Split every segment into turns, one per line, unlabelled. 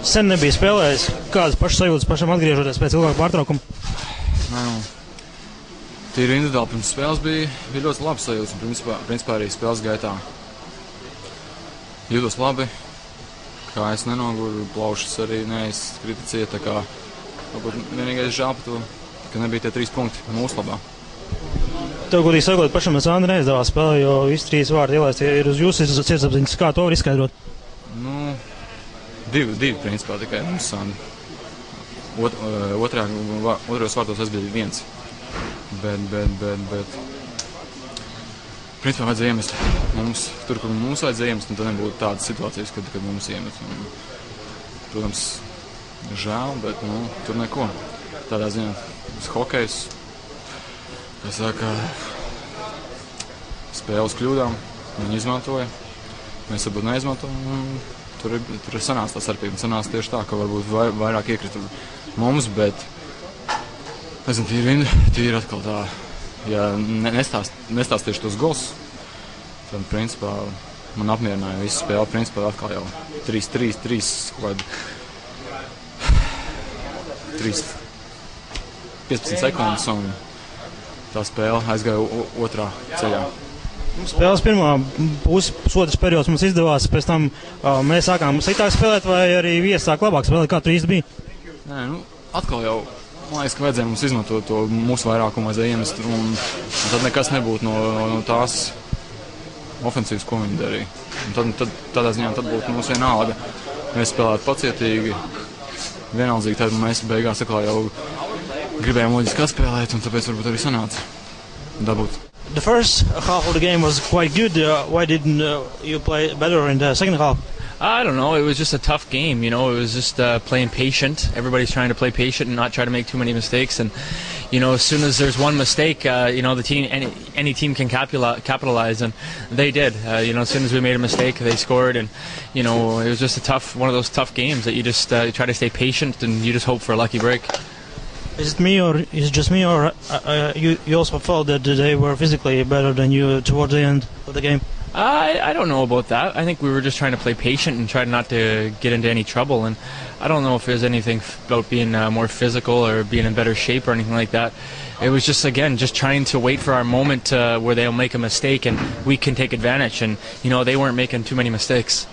Sen nebija spēlējis. Kādas pašas sajūtas pašam atgriežoties pēc ilgāka pārtraukuma?
Tīri individuāli pirms spēles bija ļoti labi sajūtas. Principā arī spēles gaitā jūtos labi. Kā es nenoguru, plaušas arī neizkrita ciet. Tā kā vienīgais žēl par to, ka nebija tie 3 punkti mūsu labā.
Tev, godīgi sakot, pašam es Andri neizdevās spēlē, jo visi 3 vārdi ielaist ir uz jūsu sirdsapziņas. Kā to var izskaidrot?
Divi principā tikai mums Sandri. Otrajos vārtos es biju 1. Bet principā vajadzēja iemest mums, tur, kur mums vajadzēja iemest, un tad nebūtu tādas situācijas, kad mums iemet. Protams, žēl, bet tur neko. Tādā ziņā uz hokejs, kā saka, spēles kļūdām, viņi izmantoja, mēs varbūt neizmantojam. Tur ir sanāca tā starpība. Sanāca tieši tā, ka varbūt vairāk iekrita mums, bet nezinu, tīri atkal tā, ja nestāstīšu tos gols, tad principā man apmierināja visu spēli. Principā atkal jau 3 kaut kādi 15 sekundes un tā spēle aizgāja otrā ceļā.
Spēles pirmā pusotras periods mums izdevās, pēc tam mēs sākām sliktāk spēlēt, vai arī viesi sāk labāk spēlēt, kā tur īsti bija?
Nē, atkal jau, man liekas, ka vajadzēja mums izmantot to mūsu vairākumu, vajadzēja iemest, un tad nekas nebūtu no tās ofensīvas, ko viņi darīja. Un tad tādā ziņā tad būtu mums vienalga. Mēs spēlētu pacietīgi, vienaldzīgi, tad mēs beigās atkal jau gribējām loģiski atspēlēt, un tāpēc varbūt arī sanāca dabūt.
The first half of the game was quite good. Why didn't you play better in the second half?
I don't know. It was just a tough game. It was just playing patient. Everybody's trying to play patient and not try to make too many mistakes. And as soon as there's one mistake, the team, any team can capitalize, and they did. As soon as we made a mistake, they scored, and it was just one of those tough games that you just try to stay patient and you just hope for a lucky break.
Is it me, or is it just me, or you also felt that they were physically better than you towards the end of the game?
I don't know about that. I think we were just trying to play patient and try not to get into any trouble. And I don't know if there's anything about being more physical or being in better shape or anything like that. It was just, again, just trying to wait for our moment where they'll make a mistake and we can take advantage. And, they weren't making too many mistakes.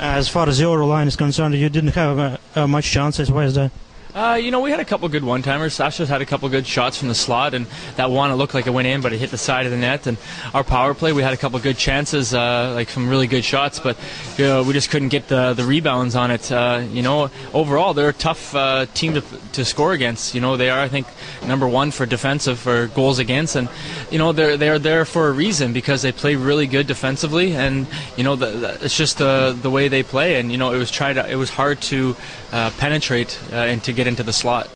As far as your line is concerned, you didn't have much chances. Why is that?
We had a couple good one-timers. Sasha's had a couple good shots from the slot, and that one, it looked like it went in, but it hit the side of the net. And our power play, we had a couple good chances, like some really good shots, but we just couldn't get the rebounds on it. Overall, they're a tough team to score against. They are, I think, #1 for defensive, for goals against, and they're there for a reason because they play really good defensively, and it's just the way they play. And it was hard to penetrate and to get into the slot.